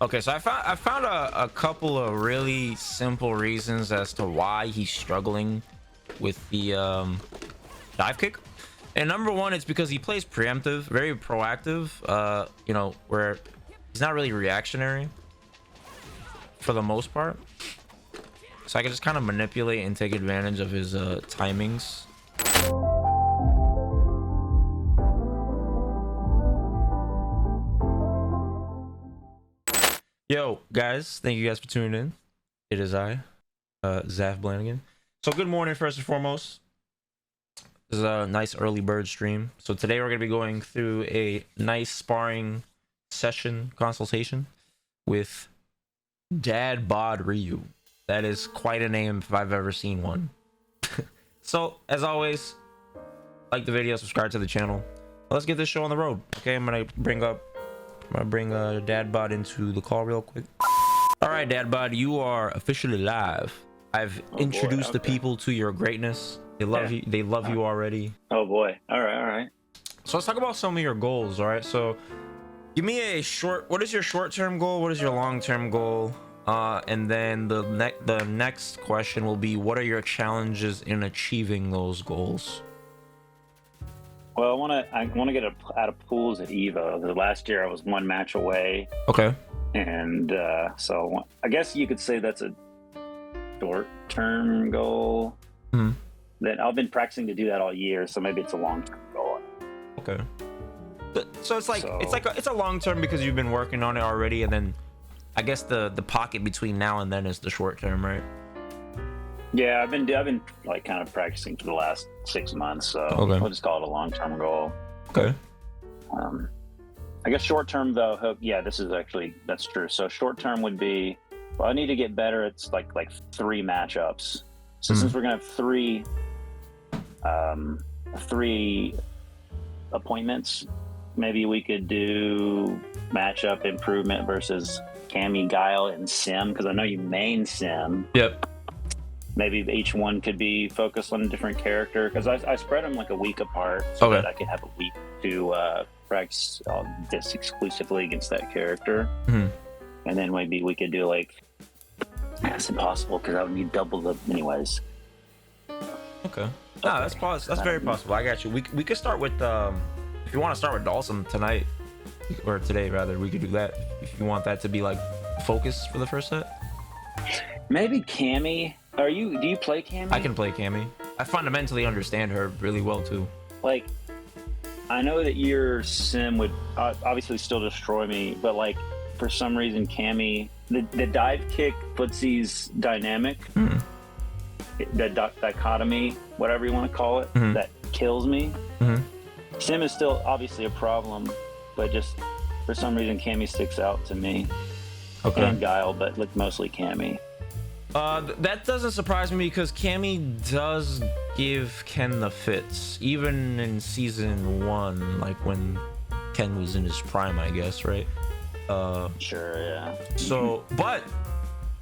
Okay, so I found a couple of really simple reasons as to why he's struggling with the dive kick. And number one, it's because he plays preemptive, very proactive, you know, where he's not really reactionary for the most part. So I can just kind of manipulate and take advantage of his timings. Yo, guys, thank you guys for tuning in. It is I, Zaf Blanigan. So good morning, first and foremost. This is a nice early bird stream. So today we're going to be going through a nice sparring session consultation with Dad Bod Ryu. That is quite a name if I've ever seen one. So, as always, like the video, subscribe to the channel. Let's get this show on the road. Okay, I'm gonna bring Dad Bod into the call real quick. All right, Dad Bod, you are officially live. I've introduced the people to your greatness. They love you. They love you already. Oh boy. All right. So let's talk about some of your goals. All right. So give me a short. What is your short-term goal? What is your long-term goal? And then the next question will be, what are your challenges in achieving those goals? Well, I want to get out of pools at Evo. The last year I was one match away. Okay. And so I guess you could say that's a short-term goal. Hmm. That I've been practicing to do that all year, so maybe it's a long-term goal. Okay. So it's like it's a long-term because you've been working on it already, and then I guess the pocket between now and then is the short-term, right? Yeah, I've been like kind of practicing for the last 6 months, so Okay. we'll just call it a long-term goal. Okay. I guess short-term though, yeah, that's true. So short-term would be, well, I need to get better. It's like 3 matchups. So since we're gonna have three appointments, maybe we could do matchup improvement versus Cammy, Guile, and Sim, because I know you main Sim. Yep. Maybe each one could be focused on a different character, because I spread them like a week apart so that I could have a week to practice this exclusively against that character. Mm-hmm. And then maybe we could do that's impossible because I would need double the anyways. Okay. No, that's very possible. I got you. We could start with if you want to start with Dawson tonight or today rather, we could do that if you want that to be like focus for the first set. Maybe Cammy. Do you play Cammy? I can play Cammy. I fundamentally understand her really well too. Like, I know that your Sim would obviously still destroy me, but for some reason Cammy, the dive kick Footsies dynamic, the dichotomy, whatever you want to call it, that kills me. Sim is still obviously a problem, but just for some reason Cammy sticks out to me. Okay. And Guile, but mostly Cammy. That doesn't surprise me because Cammy does give Ken the fits, even in season 1, like when Ken was in his prime, I guess, right? Sure, yeah. So, but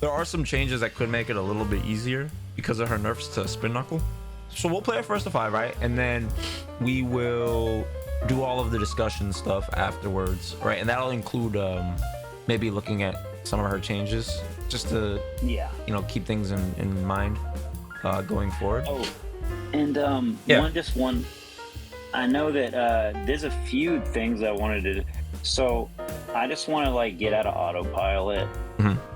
there are some changes that could make it a little bit easier because of her nerfs to Spin Knuckle. So we'll play it first to 5, right? And then we will do all of the discussion stuff afterwards, right? And that'll include maybe looking at some of her changes just to keep things in mind going forward. Oh, and one. I know that there's a few things I wanted to. So I just want to get out of autopilot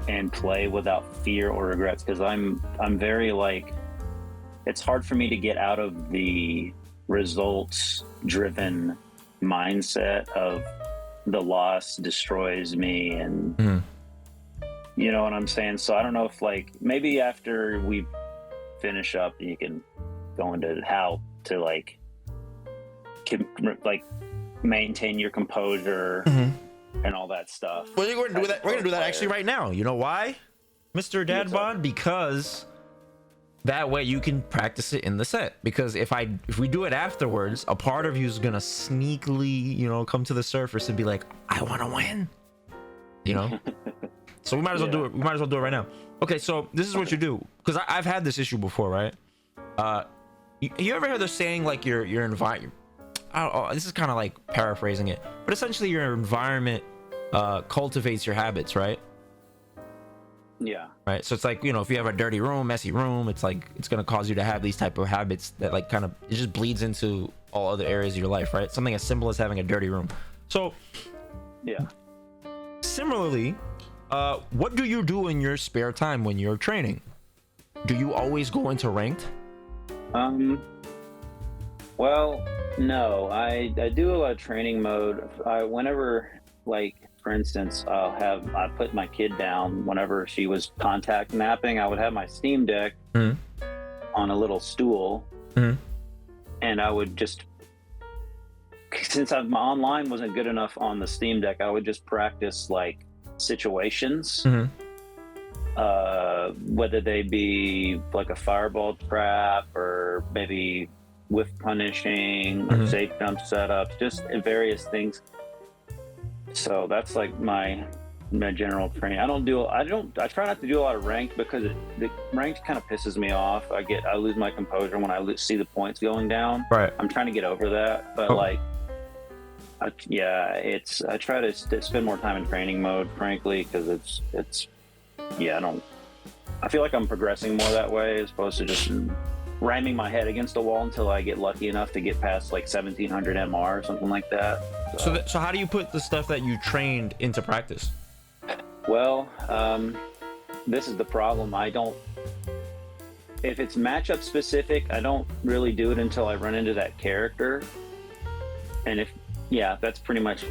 and play without fear or regrets, because I'm very it's hard for me to get out of the results driven mindset of the loss destroys me, and you know what I'm saying? So I don't know if maybe after we finish up you can go into how to maintain your composure and all that stuff. Well, we're gonna do that. We're gonna do that actually right now. You know why, Mr. Dad Bod? Because that way you can practice it in the set. Because if we do it afterwards, a part of you is gonna sneakily, come to the surface and be like, I want to win. So we might as well do it. We might as well do it right now. Okay, so this is what you do, because I've had this issue before, right? You ever hear the saying your environment? This is kind of paraphrasing it, but essentially your environment cultivates your habits, right? Yeah. Right. So it's like, you know, if you have a dirty room, messy room, it's like it's gonna cause you to have these type of habits that like kind of it just bleeds into all other areas of your life, right? Something as simple as having a dirty room. So yeah. Similarly, what do you do in your spare time when you're training? Do you always go into ranked? Well, no. I do a lot of training mode. Whenever, like, for instance, I put my kid down whenever she was contact napping. I would have my Steam Deck on a little stool, and I would just, since my online wasn't good enough on the Steam Deck, I would just practice like situations, whether they be like a fireball trap or maybe whiff punishing or safe jump setups, just various things. So that's like my general training. I try not to do a lot of ranked because the ranked kind of pisses me off. I lose my composure when I see the points going down. Right. I'm trying to get over that, but I try to spend more time in training mode, frankly, because I feel like I'm progressing more that way as opposed to just ramming my head against the wall until I get lucky enough to get past like 1700 MR or something like that. So how do you put the stuff that you trained into practice? Well, this is the problem. If it's matchup specific, I don't really do it until I run into that character. And that's pretty much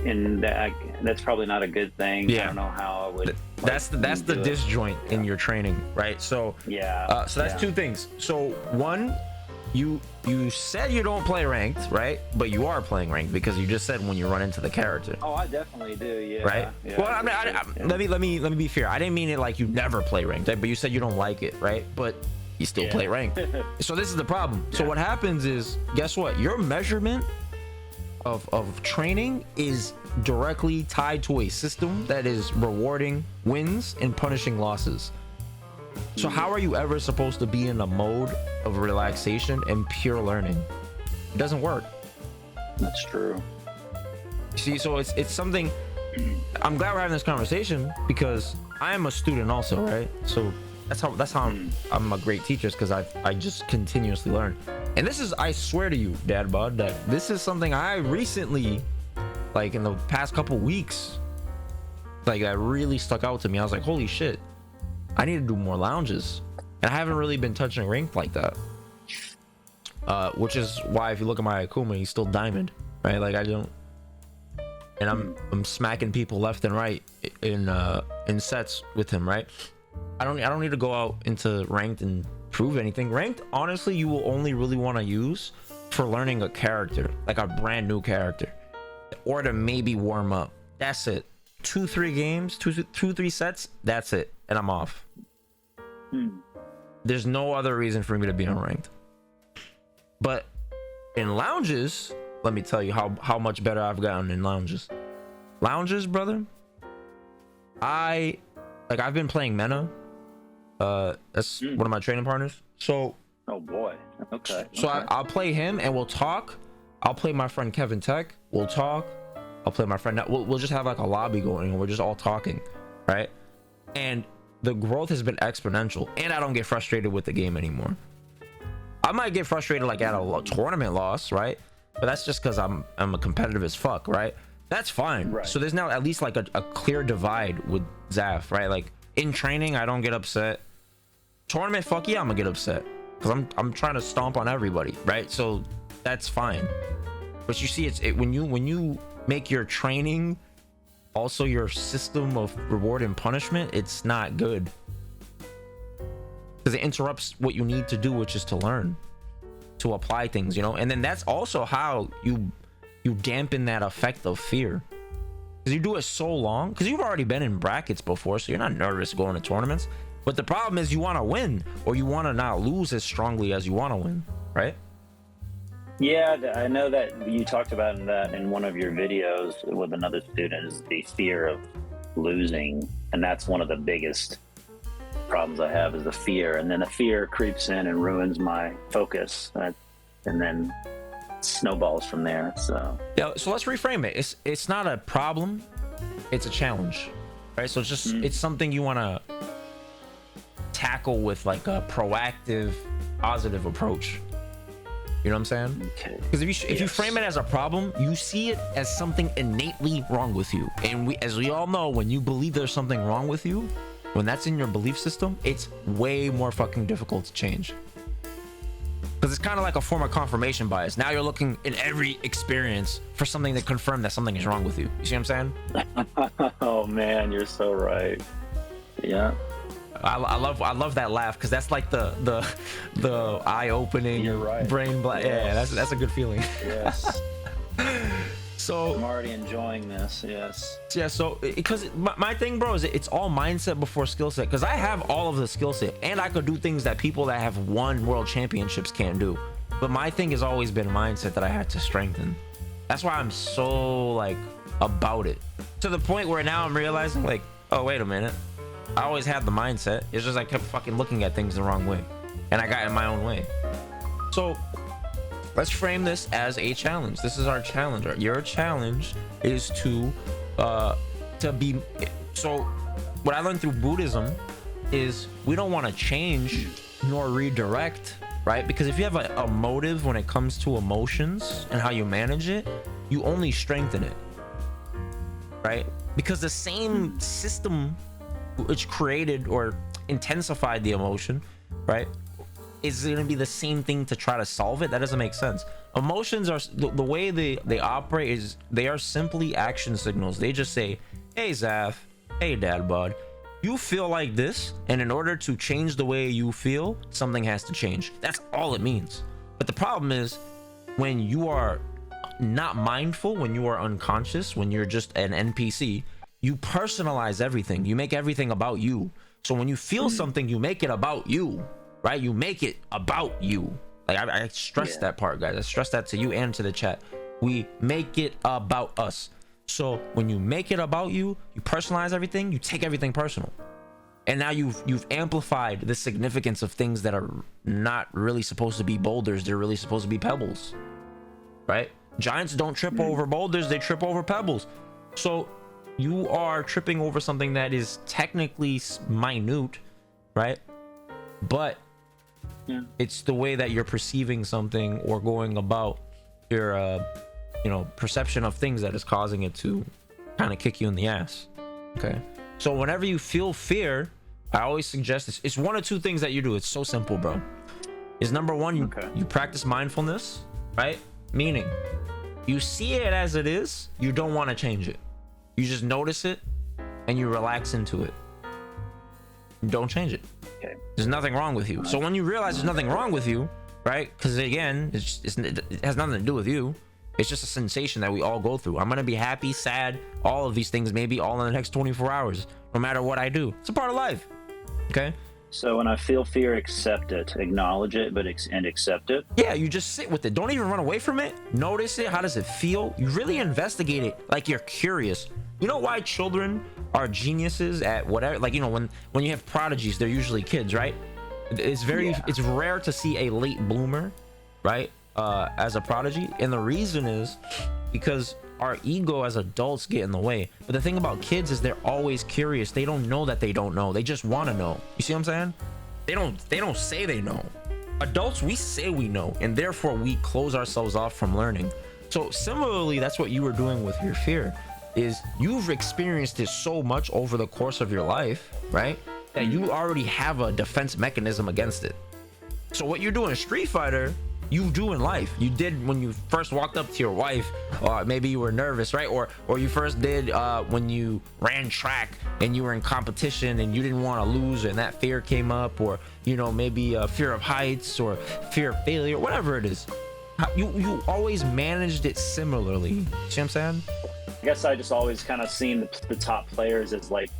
that's probably not a good thing. Yeah. I don't know how I would. That's the disjoint in your training, right? So so that's two things. So one, you said you don't play ranked, right? But you are playing ranked because you just said when you run into the character. Oh, I definitely do. Yeah. Right. Yeah, well, let me be fair. I didn't mean it like you never play ranked, right? But you said you don't like it, right? But you still play ranked. So this is the problem. So what happens is, guess what? Your measurement of training is directly tied to a system that is rewarding wins and punishing losses. So how are you ever supposed to be in a mode of relaxation and pure learning? It doesn't work. That's true. See, so it's something. I'm glad we're having this conversation because I am a student also, right? So that's how I'm a great teacher, because I just continuously learn. And this is, I swear to you, Dad Bod, that this is something I recently, like in the past couple weeks, like that really stuck out to me. I was like, holy shit, I need to do more lounges. And I haven't really been touching ranked like that. Which is why if you look at my Akuma, he's still diamond, right? Like I don't, and I'm smacking people left and right in sets with him, right? I don't need to go out into ranked and prove anything. Ranked, honestly, you will only really want to use for learning a character, like a brand new character, or to maybe warm up. That's it. 2-3 games, 2-3 sets, that's it, and I'm off. There's no other reason for me to be on ranked. But in lounges, let me tell you how much better I've gotten in lounges. Lounges, brother, I've been playing Mena. That's one of my training partners. So oh boy, okay. So okay. I'll play him and we'll talk. I'll play my friend Kevin Tech, we'll talk. I'll play my friend, we'll just have like a lobby going and we're just all talking, right? And the growth has been exponential, and I don't get frustrated with the game anymore. I might get frustrated like at a tournament loss, right? But that's just because I'm a competitive as fuck, right? That's fine. Right. So there's now at least like a clear divide with Zaf, right? Like in training, I don't get upset. Tournament, fuck yeah, I'm gonna get upset because I'm trying to stomp on everybody, right? So that's fine. But you see, when you make your training also your system of reward and punishment, it's not good, because it interrupts what you need to do, which is to learn, to apply things, you know. And then that's also how you dampen that effect of fear, because you do it so long, because you've already been in brackets before, so you're not nervous going to tournaments. But the problem is you want to win, or you want to not lose as strongly as you want to win, right? Yeah, I know that you talked about that in one of your videos with another student, is the fear of losing. And that's one of the biggest problems I have, is the fear. And then the fear creeps in and ruins my focus. And then snowballs from there. So yeah, so let's reframe it. It's not a problem, it's a challenge, right? So it's just it's something you want to tackle with like a proactive, positive approach. You know what I'm saying? Okay. Because if you frame it as a problem, you see it as something innately wrong with you. And as we all know, when you believe there's something wrong with you, when that's in your belief system, it's way more fucking difficult to change. Because it's kind of like a form of confirmation bias. Now you're looking in every experience for something to confirm that something is wrong with you. You see what I'm saying? Oh man, you're so right. Yeah. I love that laugh, because that's like the eye-opening, you're right, brain black. Yes. Yeah, that's a good feeling. Yes. So I'm already enjoying this. Yes. Yeah, so because my thing, bro, is it's all mindset before skill set. Because I have all of the skill set, and I could do things that people that have won world championships can't do. But my thing has always been mindset that I had to strengthen. That's why I'm so like about it, to the point where now I'm realizing like, oh wait a minute, I always had the mindset. It's just I kept fucking looking at things the wrong way, and I got in my own way. So let's frame this as a challenge. This is our challenge. Your challenge is to be. So what I learned through Buddhism is we don't want to change nor redirect, right? Because if you have a motive when it comes to emotions and how you manage it, you only strengthen it, right? Because the same system which created or intensified the emotion, right, is going to be the same thing to try to solve it. That doesn't make sense. Emotions are the way they operate is they are simply action signals. They just say, hey Zaf, hey dad bod, you feel like this, and in order to change the way you feel, something has to change. That's all it means. But the problem is when you are not mindful, when you are unconscious, when you're just an NPC, you personalize everything. You make everything about you. So when you feel something, you make it about you, right? You make it about you. Like I stress that part, guys. I stress that to you and to the chat. We make it about us. So when you make it about you, you personalize everything, you take everything personal. And now you've amplified the significance of things that are not really supposed to be boulders. They're really supposed to be pebbles, right? Giants don't trip over boulders, they trip over pebbles. So you are tripping over something that is technically minute, right? But it's the way that you're perceiving something or going about your perception of things that is causing it to kind of kick you in the ass. Okay, so whenever you feel fear, I always suggest this. It's one of two things that you do. It's so simple, bro. Is number one, you practice mindfulness, right? Meaning you see it as it is, you don't want to change it. You just notice it and you relax into it. Don't change it. Okay. There's nothing wrong with you. So when you realize there's nothing wrong with you, right? Because again, it has nothing to do with you. It's just a sensation that we all go through. I'm gonna be happy, sad, all of these things, maybe all in the next 24 hours, no matter what I do. It's a part of life. Okay. So when I feel fear, accept it, acknowledge it, and accept it. Yeah, you just sit with it. Don't even run away from it. Notice it. How does it feel? You really investigate it like you're curious. You know why children are geniuses at whatever? Like, when you have prodigies, they're usually kids, right? It's rare to see a late bloomer, right? As a prodigy. And the reason is because our ego as adults get in the way. But the thing about kids is they're always curious. They don't know that they don't know. They just want to know. You see what I'm saying? They don't say they know. Adults, we say we know, and therefore we close ourselves off from learning. So similarly, that's what you were doing with your fear, is you've experienced it so much over the course of your life, right, that you already have a defense mechanism against it. So what you do in Street Fighter, you do in life. You did when you first walked up to your wife, or maybe you were nervous, right? Or you first did when you ran track and you were in competition and you didn't want to lose and that fear came up, or maybe fear of heights or fear of failure, whatever it is. You always managed it similarly. See what I'm saying? I guess I just always kind of seen the top players as like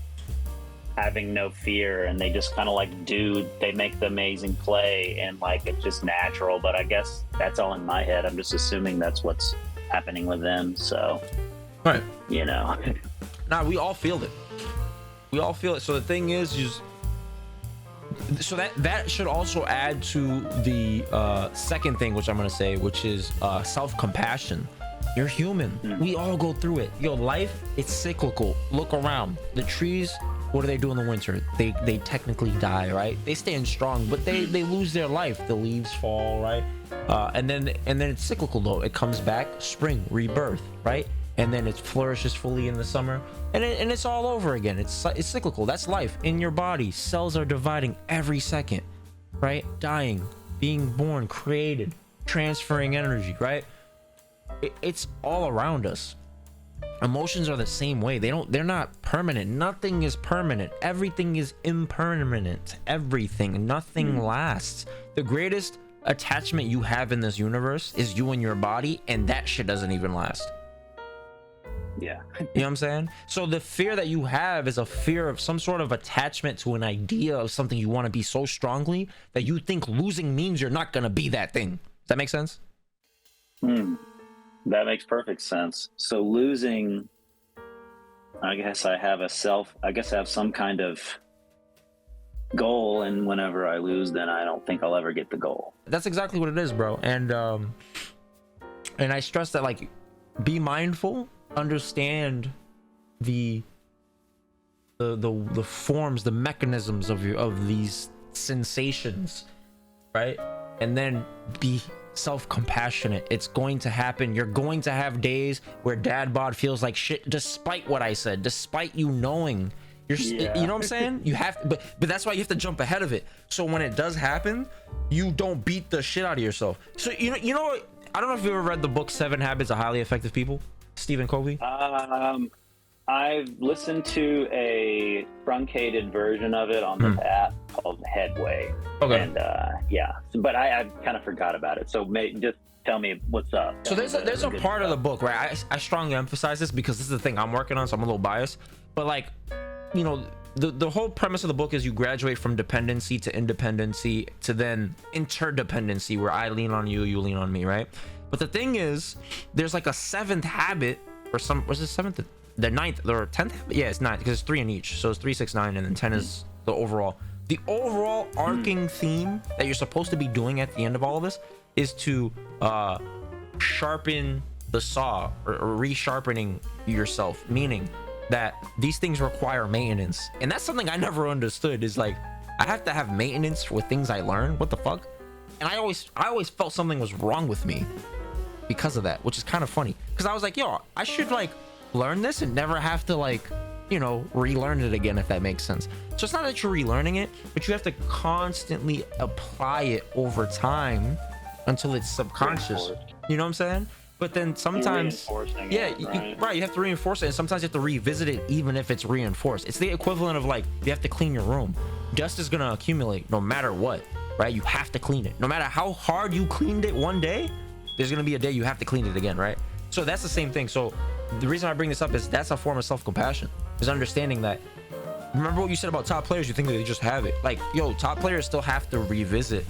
having no fear, and they just kind of like they make the amazing play, and like it's just natural. But I guess that's all in my head. I'm just assuming that's what's happening with them. So, right, Nah, we all feel it. We all feel it. So the thing is so that should also add to the second thing, which I'm gonna say, which is self-compassion. You're human. We all go through it. Yo, life, it's cyclical. Look around. The trees, what do they do in the winter? They technically die, right? They stand strong, but they lose their life. The leaves fall, right? And then it's cyclical though. It comes back, spring, rebirth, right? And then it flourishes fully in the summer, and it's all over again. It's cyclical. That's life in your body. Cells are dividing every second, right? Dying, being born, created, transferring energy, right? It's all around us. Emotions are the same way. They're not permanent. Nothing is permanent. Everything is impermanent. Everything, nothing lasts. The greatest attachment you have in this universe is you and your body, and that shit doesn't even last. Yeah. You know what I'm saying? So the fear that you have is a fear of some sort of attachment to an idea of something you want to be so strongly that you think losing means you're not going to be that thing. Does that make sense? That makes perfect sense. So losing, I guess I have some kind of goal, and whenever I lose, then I don't think I'll ever get the goal. That's exactly what it is, bro. And I stress that, like, be mindful, understand the forms, the mechanisms of these sensations, right? And then be self-compassionate. It's going to happen. You're going to have days where dad bod feels like shit, despite what I said, despite you knowing you know what I'm saying? You have to, but that's why you have to jump ahead of it, so when it does happen, you don't beat the shit out of yourself. So you know what, I don't know if you ever read the book 7 Habits of Highly Effective People, Stephen Covey. I've listened to a truncated version of it on the app called Headway. Okay. And but I kind of forgot about it. So just tell me what's up. So there's a part of the book, right? I strongly emphasize this because this is the thing I'm working on, so I'm a little biased. But, like, you know, the whole premise of the book is you graduate from dependency to independency to then interdependency, where I lean on you, you lean on me, right? But the thing is, there's like a 7th habit, or was it 7th? The 9th or 10th? Yeah, it's 9th because it's 3 in each. So it's 3, 6, 9, and then 10 is the overall. The overall arcing theme that you're supposed to be doing at the end of all of this is to sharpen the saw, or resharpening yourself, meaning that these things require maintenance. And that's something I never understood, is like, I have to have maintenance with things I learn. What the fuck? And I always felt something was wrong with me because of that, which is kind of funny, because I was like, yo, I should, like, learn this and never have to, like, you know, relearn it again, if that makes sense. So it's not that you're relearning it, but you have to constantly apply it over time until it's subconscious. You know what I'm saying? But then sometimes, you have to reinforce it, and sometimes you have to revisit it even if it's reinforced. It's the equivalent of, like, you have to clean your room. Dust is gonna accumulate no matter what, right? You have to clean it. No matter how hard you cleaned it one day, there's gonna be a day you have to clean it again, right? So that's the same thing. So the reason I bring this up is that's a form of self-compassion, is understanding that. Remember what you said about top players? You think that they just have it. Like, yo, top players still have to revisit,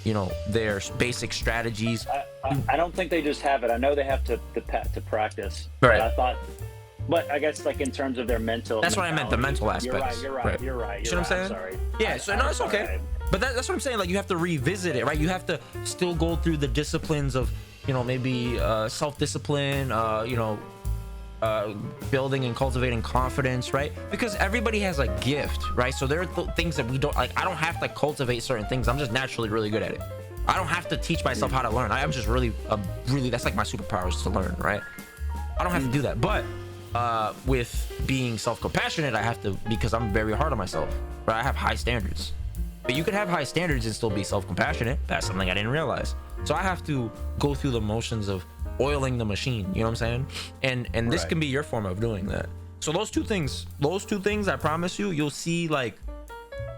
you know, their basic strategies. I don't think they just have it. I know they have to practice. Right. But I guess, like, in terms of their mental. That's what I meant, the mental aspects. You're right. You know what I'm saying? Sorry. Yeah. So no, it's okay. But that's what I'm saying. Like, you have to revisit it, right? You have to still go through the disciplines of, you know, maybe self-discipline, you know, building and cultivating confidence, right? Because everybody has a gift, right? So there are things that we don't, like, I don't have to cultivate certain things. I'm just naturally really good at it. I don't have to teach myself how to learn. I am just really that's like my superpower, is to learn, right? I don't have to do that. But with being self-compassionate, I have to, because I'm very hard on myself, right? I have high standards. But you could have high standards and still be self-compassionate. That's something I didn't realize. So I have to go through the motions of oiling the machine, you know what I'm saying? And this can be your form of doing that. So those two things, I promise you'll see, like,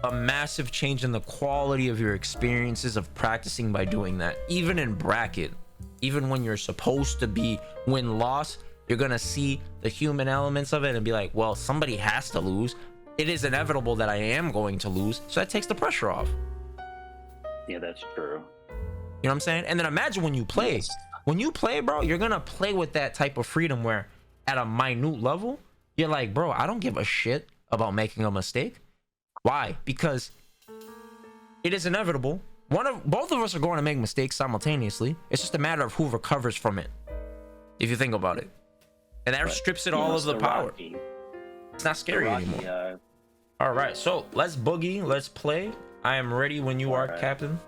a massive change in the quality of your experiences of practicing by doing that. Even in bracket, even when you're supposed to be win-loss, you're gonna see the human elements of it and be like, well, somebody has to lose. It is inevitable that I am going to lose, so that takes the pressure off. Yeah, that's true. You know what I'm saying? And then imagine when you play. When you play, bro, you're gonna play with that type of freedom where at a minute level, you're like, bro, I don't give a shit about making a mistake. Why? Because it is inevitable. Both of us are going to make mistakes simultaneously. It's just a matter of who recovers from it. if you think about it. And that strips it all of the power. Rocky. It's not scary anymore. All right, so let's boogie. Let's play. I am ready when you are, Captain.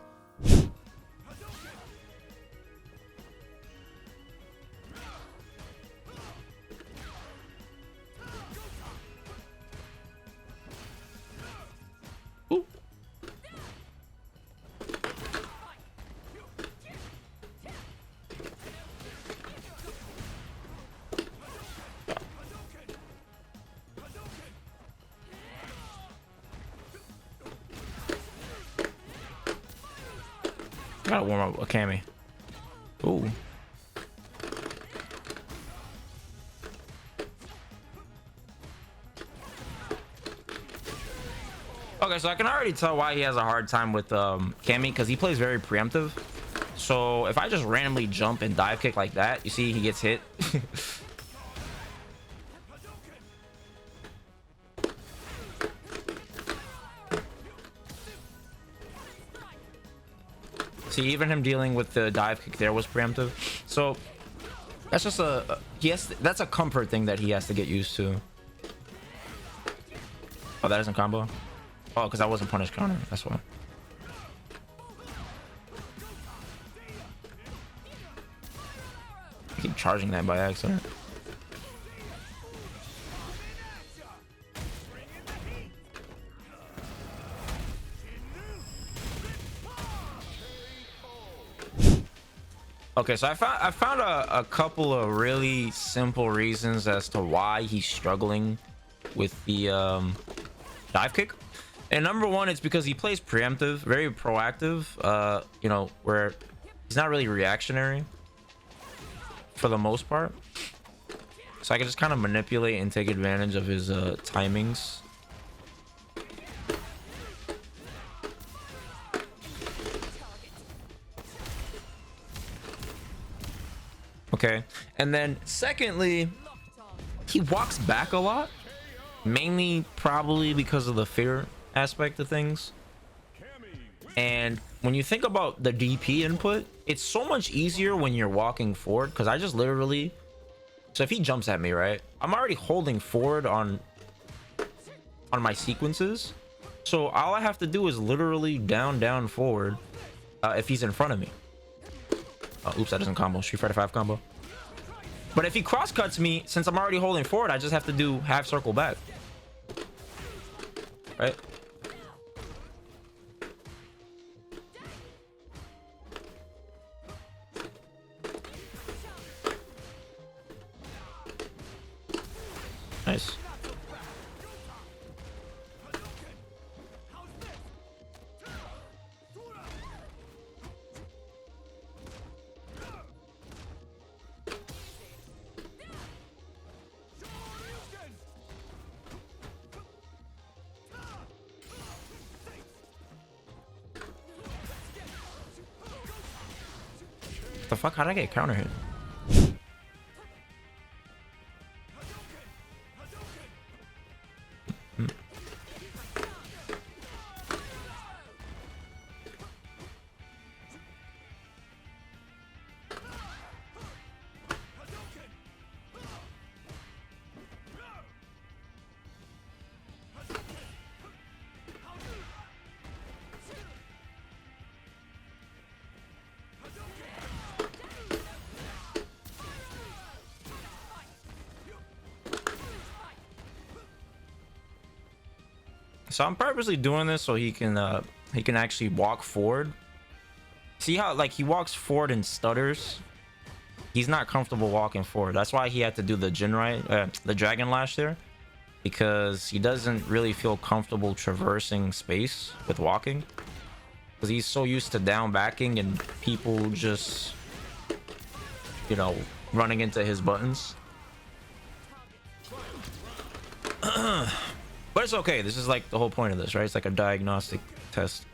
Ooh. Gotta warm up a Cammy. Ooh. Okay, so I can already tell why he has a hard time with Cammy, because he plays very preemptive. So if I just randomly jump and dive kick like that, you see he gets hit. See, even him dealing with the dive kick there was preemptive. So that's just that's a comfort thing that he has to get used to. Oh, that isn't combo? Oh, because I wasn't punished counter. That's why. I keep charging that by accident. Okay, so I found a couple of really simple reasons as to why he's struggling with the dive kick. And number one, it's because he plays preemptive, very proactive, you know, where he's not really reactionary for the most part. So I can just kind of manipulate and take advantage of his timings. Okay, and then secondly, he walks back a lot, mainly probably because of the fear aspect of things. And when you think about the DP input, it's so much easier when you're walking forward, because I just literally, so if he jumps at me, right, I'm already holding forward on my sequences, so all I have to do is literally down forward if he's in front of me. Oops, that doesn't combo. Street Fighter 5 combo. But if he cross cuts me, since I'm already holding forward, I just have to do half circle back. Right? Nice. What the fuck? How did I get counter hit? So I'm purposely doing this so he can actually walk forward. See how like he walks forward and stutters? He's not comfortable walking forward. That's why he had to do the the dragon lash there, because he doesn't really feel comfortable traversing space with walking, because he's so used to down backing and people just, you know, running into his buttons. But it's okay. This is like the whole point of this, right? It's like a diagnostic test.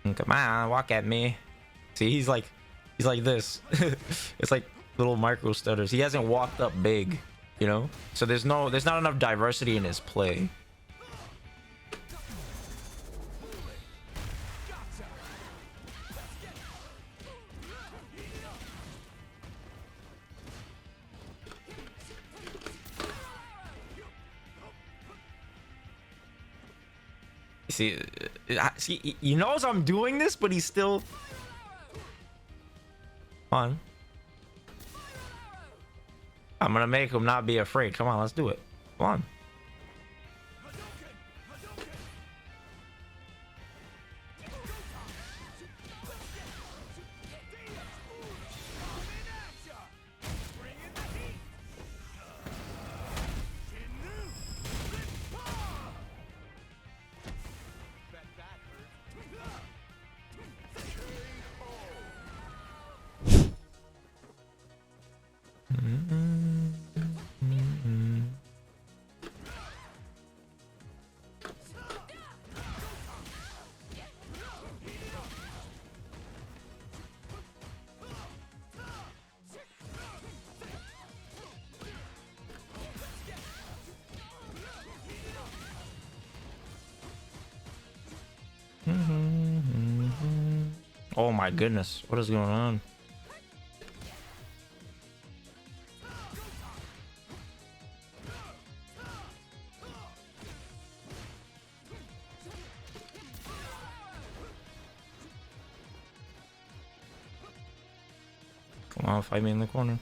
Come on, walk at me. See, he's like this. It's like little micro stutters. He hasn't walked up big, you know? So there's not enough diversity in his play. See, he knows I'm doing this, but he's still... Come on. I'm gonna make him not be afraid. Come on, let's do it. Come on. Oh my goodness, what is going on? Come on, fight me in the corner.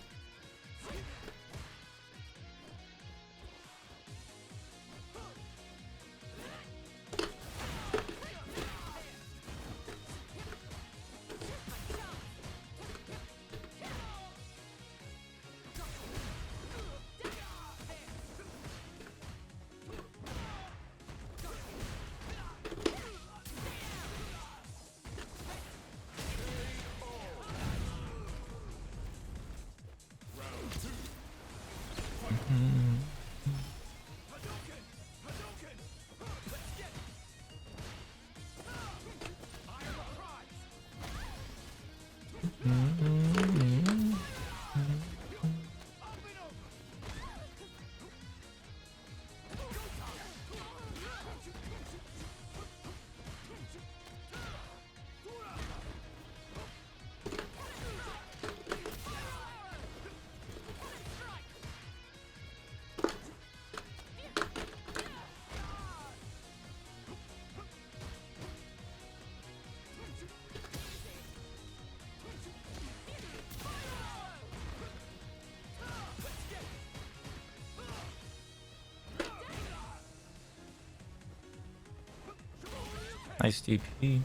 Nice DP.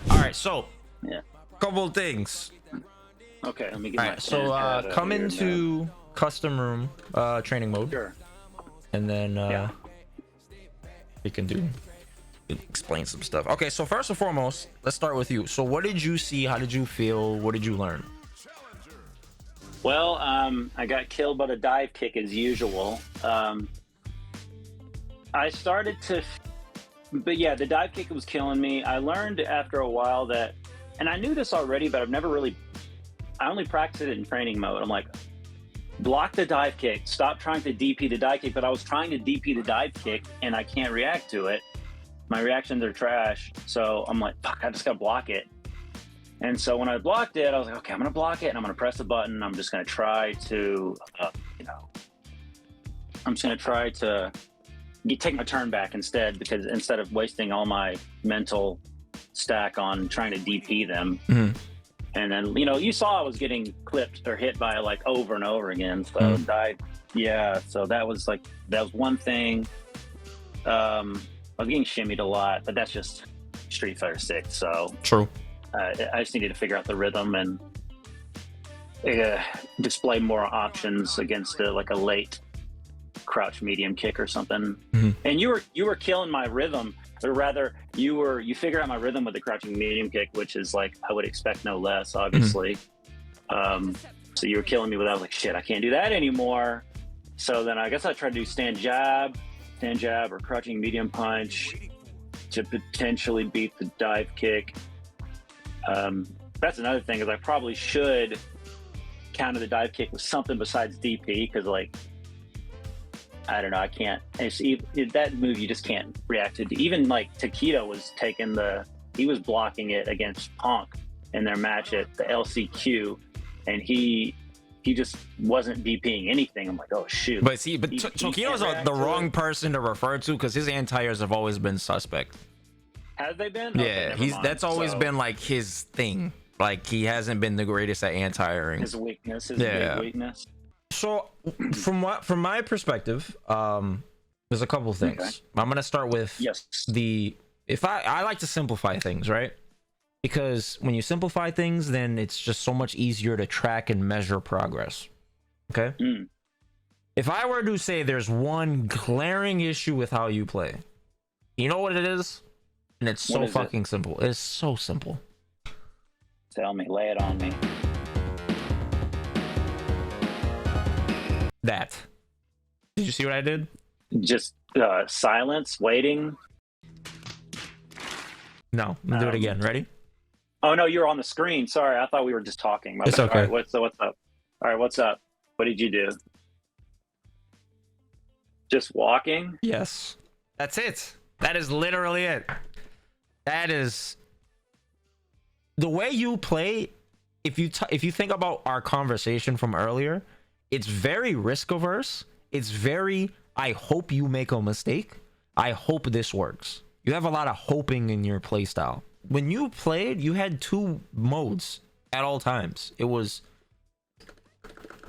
All right, so yeah, couple of things. Okay, let me get All my right, so come into custom room training mode. Sure. And then we can explain some stuff. Okay, so first and foremost, let's start with you. So what did you see? How did you feel? What did you learn? Well, I got killed by the dive kick as usual. I started to, but yeah, the dive kick was killing me. I learned after a while that, and I knew this already, but I've never really, I only practiced it in training mode. I'm like, block the dive kick, stop trying to DP the dive kick, but I was trying to DP the dive kick and I can't react to it. My reactions are trash. So I'm like, fuck, I just gotta block it. And so when I blocked it, I was like, okay, I'm gonna block it and I'm gonna press the button. I'm just gonna try to, I'm just gonna try to take my turn back instead, because instead of wasting all my mental stack on trying to DP them. Mm-hmm. And then, you saw I was getting clipped or hit by like over and over again. So so that was one thing. I was getting shimmied a lot, but that's just Street Fighter 6. So true. I just needed to figure out the rhythm and display more options against a late crouch medium kick or something. Mm-hmm. And you were killing my rhythm, or rather you figured out my rhythm with the crouching medium kick, which is like I would expect no less, obviously. Mm-hmm. So you were killing me with that. I was like, shit, I can't do that anymore. So then I guess I tried to do stand jab or crouching medium punch to potentially beat the dive kick. That's another thing, is I probably should counter the dive kick with something besides DP, because I don't know, I can't. That move you just can't react to. Even like Takedo was he was blocking it against Punk, in their match at the LCQ, and he just wasn't DPing anything. I'm like, oh shoot. But see, but Tokino's the wrong person to refer to, because his anti-airs have always been suspect. Has they been? Yeah, okay, that's always been like his thing. Like, he hasn't been the greatest at anti-airing. His weakness, his big weakness. So from my perspective, there's a couple things. Okay. I'm gonna start with I like to simplify things, right? Because when you simplify things, then it's just so much easier to track and measure progress. Okay. If I were to say there's one glaring issue with how you play, you know what it is? And it's so fucking simple. It's so simple. Tell me, lay it on me. That. Did you see what I did? Just silence, waiting. No, do it again. Ready? Oh no, you're on the screen. Sorry, I thought we were just talking. It's okay. All right, what's up? All right, what's up? What did you do? Just walking? Yes. That's it. That is literally it. That is the way you play. If you think about our conversation from earlier, it's very risk averse. It's very, I hope you make a mistake. I hope this works. You have a lot of hoping in your play style. When you played, you had two modes at all times. It was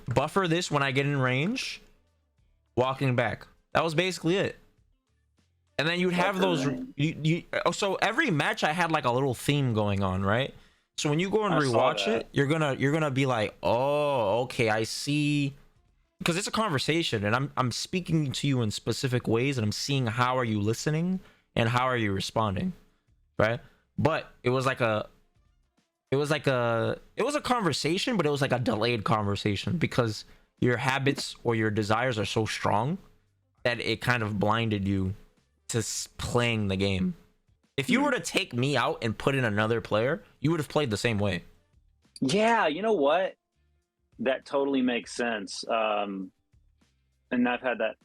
buffer this when I get in range, walking back. That was basically it. And then you'd have those so every match I had like a little theme going on, right? So when you go and rewatch it, you're gonna be like, oh, okay, I see, because it's a conversation and I'm speaking to you in specific ways, and I'm seeing how are you listening and how are you responding, right? But it was a conversation, but it was like a delayed conversation, because your habits or your desires are so strong that it kind of blinded you to playing the game. If you were to take me out and put in another player, you would have played the same way. Yeah, you know what? That totally makes sense. And I've had that.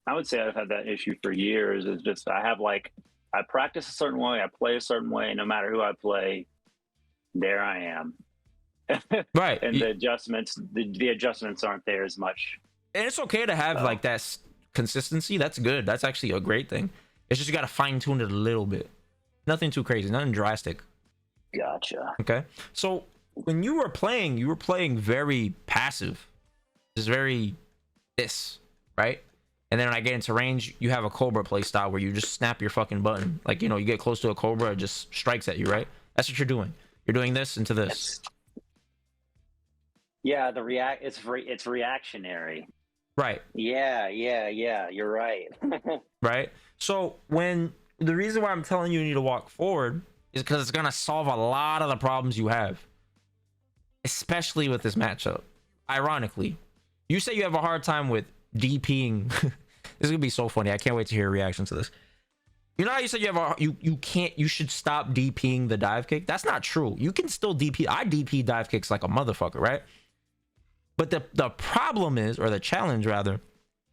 I would say I've had that issue for years. It's just I practice a certain way, I play a certain way. No matter who I play, there I am. Right. And the adjustments aren't there as much. And it's okay to have like that consistency. That's good. That's actually a great thing. It's just you got to fine tune it a little bit. Nothing too crazy, nothing drastic. Gotcha. Okay. So when you were playing very passive. It's very right? And then when I get into range, you have a Cobra play style where you just snap your fucking button. Like, you know, you get close to a Cobra, it just strikes at you, right? That's what you're doing. You're doing this into this. Yeah, it's reactionary. Right. Yeah, you're right. Right? So the reason why I'm telling you need to walk forward is because it's going to solve a lot of the problems you have, especially with this matchup. Ironically, you say you have a hard time with DPing. This is gonna be so funny. I can't wait to hear your reaction to this. You know how you said you should stop DPing the dive kick? That's not true. You can still DP. I DP dive kicks like a motherfucker, right? But the problem is, or the challenge rather,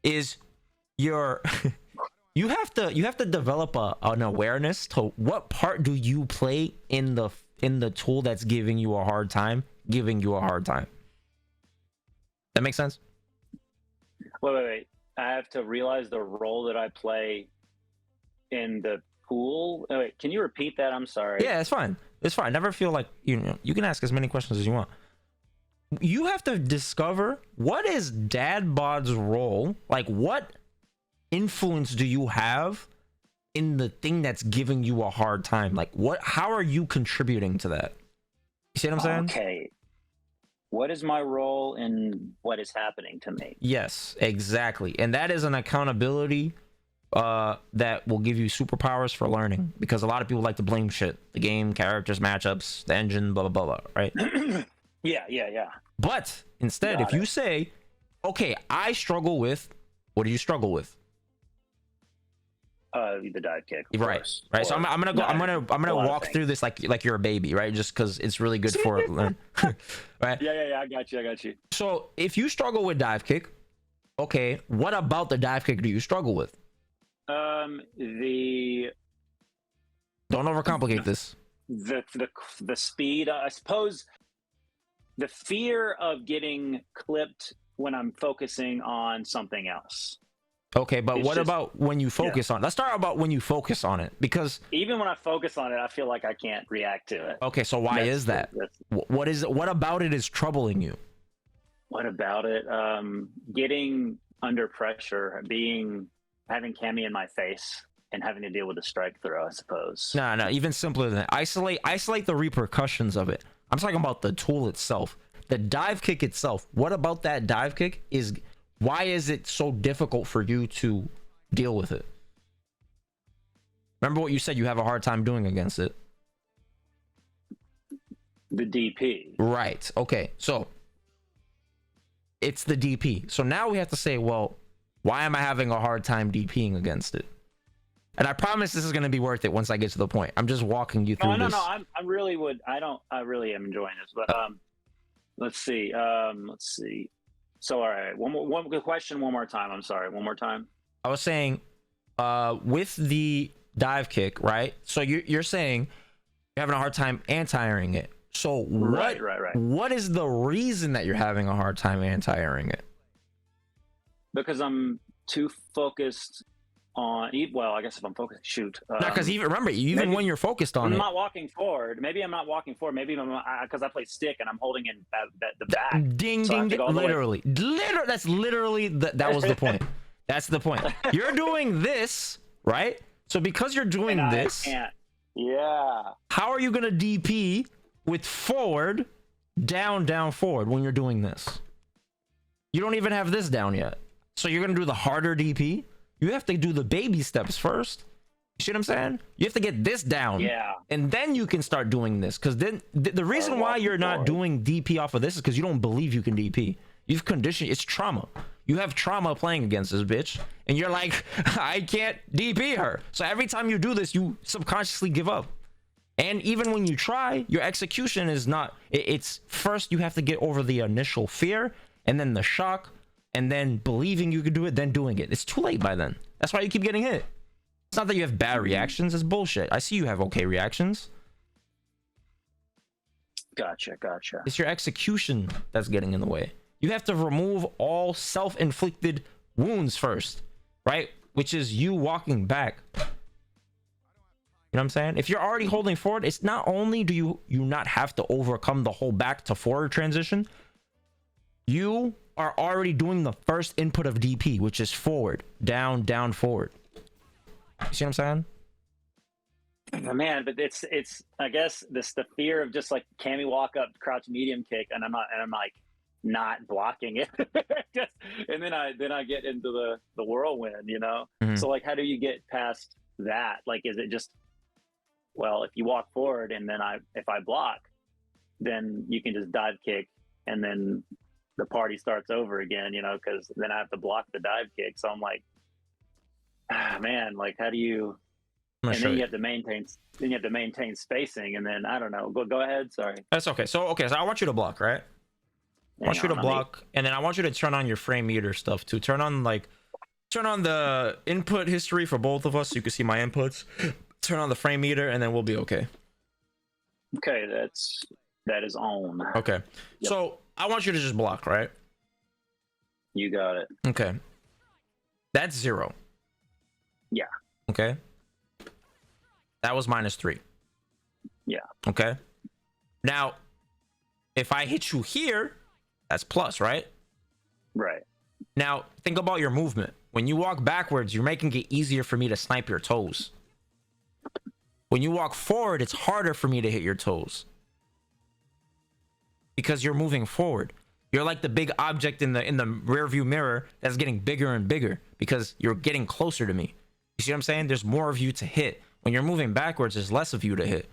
is you have to develop an awareness to what part do you play in the tool that's giving you a hard time. That makes sense? Wait. I have to realize the role that I play in the pool. Oh, wait, can you repeat that? I'm sorry. Yeah, it's fine. Never feel like you can ask as many questions as you want. You have to discover what is Dad Bod's role. Like, what influence do you have in the thing that's giving you a hard time? Like, how are you contributing to that? You see what I'm saying? Okay. What is my role in what is happening to me? Yes, exactly. And that is an accountability that will give you superpowers for learning, because a lot of people like to blame shit. The game, characters, matchups, the engine, blah, blah, blah, blah, right? Yeah. But instead, if you say, okay, I struggle with, what do you struggle with? The dive kick. Right. So I'm gonna walk through this like you're a baby, right? Just because it's really good for learn. Right? Yeah. I got you. So if you struggle with dive kick, okay, what about the dive kick do you struggle with? Don't overcomplicate this. the speed, I suppose. The fear of getting clipped when I'm focusing on something else. Okay, but what about when you focus on? Let's start about when you focus on it, because even when I focus on it, I feel like I can't react to it. Okay, so why is that? What is it? What about it is troubling you? What about it? Getting under pressure, having Cammy in my face, and having to deal with a strike throw, I suppose. No, even simpler than that. Isolate the repercussions of it. I'm talking about the tool itself, the dive kick itself. What about that dive kick is? Why is it so difficult for you to deal with it? Remember what you said you have a hard time doing against it. The DP. Right. Okay. So it's the DP. So now we have to say, well, why am I having a hard time DPing against it? And I promise this is going to be worth it once I get to the point. I'm just walking you through this. No. I really am enjoying this. But let's see. So, all right. One good question. One more time. I'm sorry. One more time. I was saying, with the dive kick, right? So you're saying you're having a hard time anti-airing it. So what? Right. What is the reason that you're having a hard time anti-airing it? Because I'm too focused on. Well, I guess if I'm focused, shoot. No, because even when you're focused on I'm not walking forward. Maybe I'm not walking forward. Maybe because I play stick and I'm holding in the back. Ding. Literally. That's literally that was the point. That's the point. You're doing this, right? So because you're doing this, yeah. How are you gonna DP with forward, down, forward when you're doing this? You don't even have this down yet. So you're gonna do the harder DP. You have to do the baby steps first. You see what I'm saying? You have to get this down. Yeah. And then you can start doing this. Because then the reason why you're not doing DP off of this is because you don't believe you can DP. You've conditioned. It's trauma. You have trauma playing against this bitch. And you're like, I can't DP her. So every time you do this, you subconsciously give up. And even when you try, your execution is not. It's first you have to get over the initial fear and then the shock. And then believing you could do it, then doing it. It's too late by then. That's why you keep getting hit. It's not that you have bad reactions. It's bullshit. I see you have okay reactions. Gotcha. It's your execution that's getting in the way. You have to remove all self-inflicted wounds first, right? Which is you walking back. You know what I'm saying? If you're already holding forward, it's not only do you not have to overcome the whole back to forward transition, you are already doing the first input of DP, which is forward, down, forward. You see what I'm saying? Man, but it's I guess the fear of just like Cammy walk up, crouch medium kick, and I'm like not blocking it. and then I get into the whirlwind, you know? Mm-hmm. So like how do you get past that? Like is it just, well, if you walk forward and then if I block, then you can just dive kick and then the party starts over again, you know, because then I have to block the dive kick. So I'm like, man, like how do you? And then you have to maintain spacing, and then I don't know. Go ahead. Sorry. That's okay. So I want you to block, right? I want you to block, and then I want you to turn on your frame meter stuff too. Turn on the input history for both of us, so you can see my inputs. Turn on the frame meter, and then we'll be okay. Okay, that is on. Okay, yep. So I want you to just block, right? You got it. Okay. That's 0. Yeah. Okay. That was -3. Yeah. Okay. Now, if I hit you here, that's plus, right? Right. Now, think about your movement. When you walk backwards, you're making it easier for me to snipe your toes. When you walk forward, it's harder for me to hit your toes. Because you're moving forward. You're like the big object in the rear view mirror that's getting bigger and bigger because you're getting closer to me. You see what I'm saying? There's more of you to hit. When you're moving backwards, there's less of you to hit.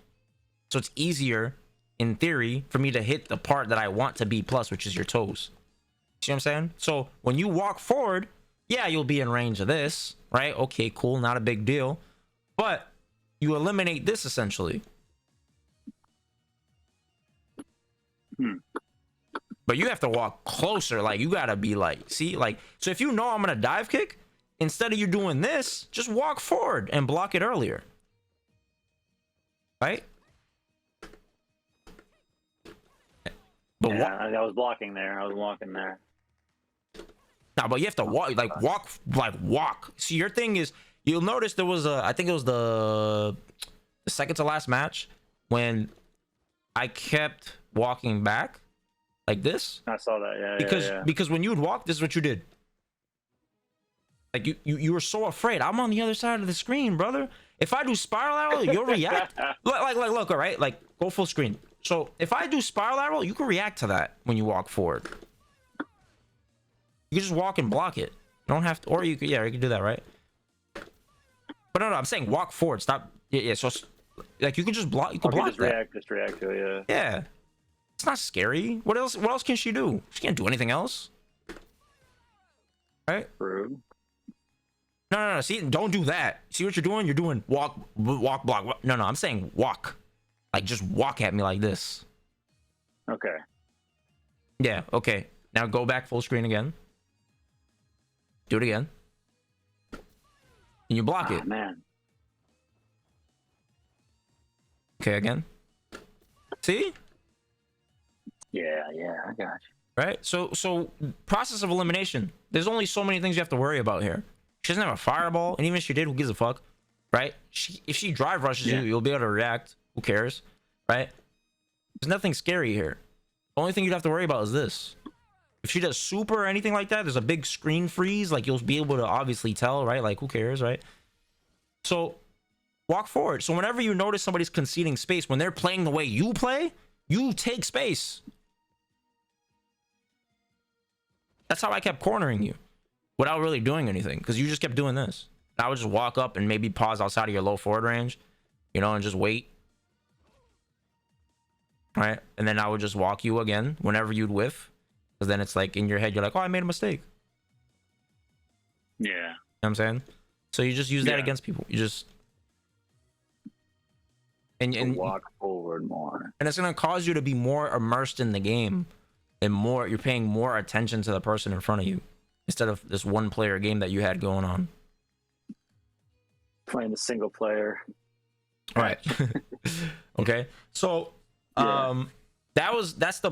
So it's easier, in theory, for me to hit the part that I want to be plus, which is your toes. See what I'm saying? So when you walk forward, yeah, you'll be in range of this, right? Okay, cool, not a big deal. But you eliminate this essentially. But you have to walk closer. Like, you gotta be like, see, like, so if you know I'm gonna dive kick, instead of you doing this, just walk forward and block it earlier. Right? But yeah, I was blocking there. I was walking there. Nah, but you have to walk, walk. See, your thing is, you'll notice there was I think it was the second to last match when I kept walking back like this. I saw that, yeah. Because when you would walk, this is what you did. Like you were so afraid. I'm on the other side of the screen, brother. If I do spiral arrow, you'll react. Look, all right, like go full screen. So if I do spiral arrow, you can react to that when you walk forward. You can just walk and block it. You don't have to, or you could, yeah, you can do that, right? But no, I'm saying walk forward. Stop. Yeah. So like you can just block. You can block that. Just react to it. Yeah. Yeah. It's not scary. What else? What else can she do? She can't do anything else. Right? True. No. See, don't do that. See what you're doing? You're doing walk, block. No. I'm saying walk. Like just walk at me like this. Okay. Yeah. Okay. Now go back full screen again. Do it again. And you block it. Man. Okay, again. See? Yeah, I got you. Right? So process of elimination. There's only so many things you have to worry about here. She doesn't have a fireball, and even if she did, who gives a fuck? Right? If she drive rushes you, you'll be able to react. Who cares? Right? There's nothing scary here. The only thing you'd have to worry about is this. If she does super or anything like that, there's a big screen freeze. Like, you'll be able to obviously tell, right? Like, who cares, right? So, walk forward. So, whenever you notice somebody's conceding space, when they're playing the way you play, you take space. That's how I kept cornering you without really doing anything, because you just kept doing this. I would just walk up and maybe pause outside of your low forward range, you know, and just wait. Right? And then I would just walk you again whenever you'd whiff. Because then it's like in your head, you're like, oh, I made a mistake. Yeah. You know what I'm saying? So you just use that against people. You just... And walk forward more. And it's going to cause you to be more immersed in the game. And more, you're paying more attention to the person in front of you. Instead of this one player game that you had going on. Playing the single player. Right. Okay. So, that's the,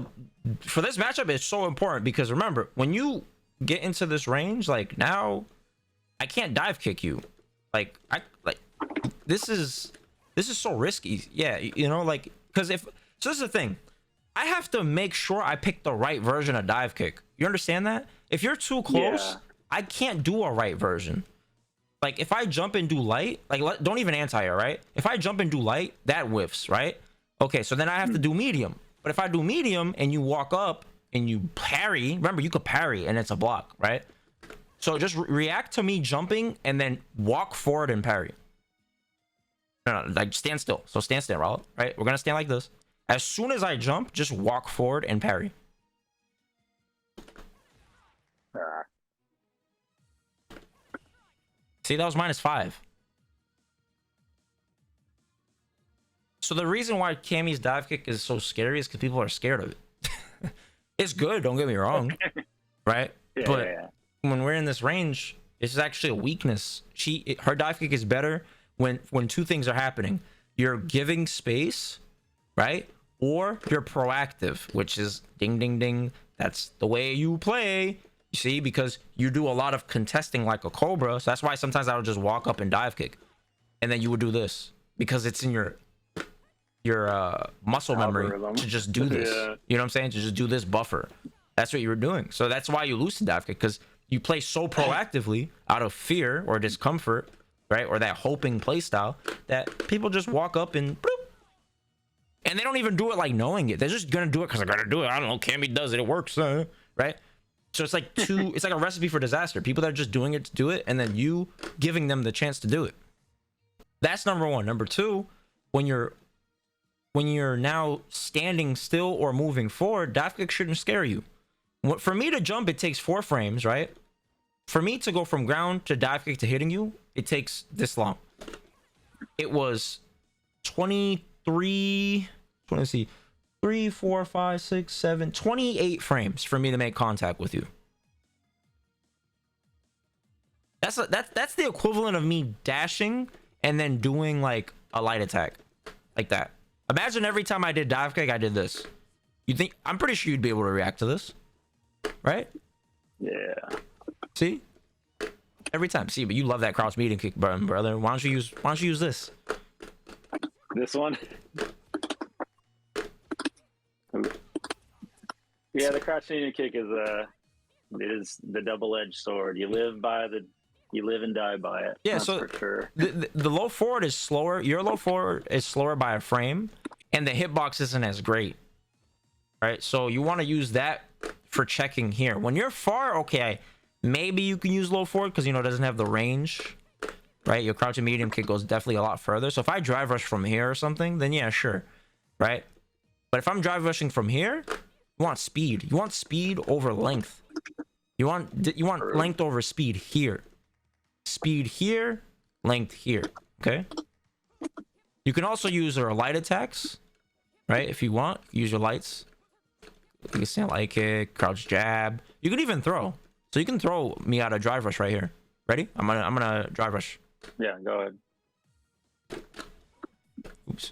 for this matchup, it's so important because remember, when you get into this range, like now I can't dive kick you. This is so risky. Yeah. You know, like, because so this is the thing. I have to make sure I pick the right version of dive kick. You understand that? If you're too close, I can't do a right version. Like, if I jump and do light, like, don't even anti-air, right? If I jump and do light, that whiffs, right? Okay, so then I have to do medium. But if I do medium and you walk up and you parry, remember, you could parry and it's a block, right? So just react to me jumping and then walk forward and parry. No, like, stand still. So stand still, right? We're going to stand like this. As soon as I jump, just walk forward and parry. See, that was -5. So the reason why Cammy's dive kick is so scary is because people are scared of it. It's good, don't get me wrong, right? But when we're in this range, it's actually a weakness. Her dive kick is better when two things are happening. You're giving space, right? Or you're proactive, which is ding, ding, ding. That's the way you play. You see, because you do a lot of contesting like a cobra. So that's why sometimes I would just walk up and dive kick. And then you would do this. Because it's in your muscle memory to just do this. You know what I'm saying? To just do this buffer. That's what you were doing. So that's why you lose to dive kick. Because you play so proactively out of fear or discomfort, right? Or that hoping play style that people just walk up and bloop. And they don't even do it like knowing it. They're just going to do it because I got to do it. I don't know. Cammy does it. It works. Right? So it's like it's like a recipe for disaster. People that are just doing it to do it, and then you giving them the chance to do it. That's number one. Number two, when you're now standing still or moving forward, dive kick shouldn't scare you. For me to jump, it takes 4 frames, right? For me to go from ground to dive kick to hitting you, it takes this long. It was 23. Let's see. 3, 4, 5, 6, 7, 28 frames for me to make contact with you. That's the equivalent of me dashing and then doing like a light attack like that. Imagine every time I did dive kick, I did this. You think? I'm pretty sure you'd be able to react to this, right? Yeah. See, every time. See, but you love that crouch medium kick, brother. Why don't you use this? This one. Yeah, the crouch medium kick is the double-edged sword. You live and die by it. Yeah, that's so for sure. The low forward is slower. Your low forward is slower by a frame, and the hitbox isn't as great. Right, so you want to use that for checking here. When you're far, okay, maybe you can use low forward because, you know, it doesn't have the range. Right, your crouch and medium kick goes definitely a lot further. So if I drive rush from here or something, then yeah, sure. Right, but if I'm drive rushing from here, you want speed. You want speed over length. You want length over speed here. Speed here, length here. Okay. You can also use our light attacks, right? If you want, use your lights. You can stand light kick, crouch jab. You can even throw. So you can throw me out of drive rush right here. Ready? I'm gonna drive rush. Yeah, go ahead. Oops.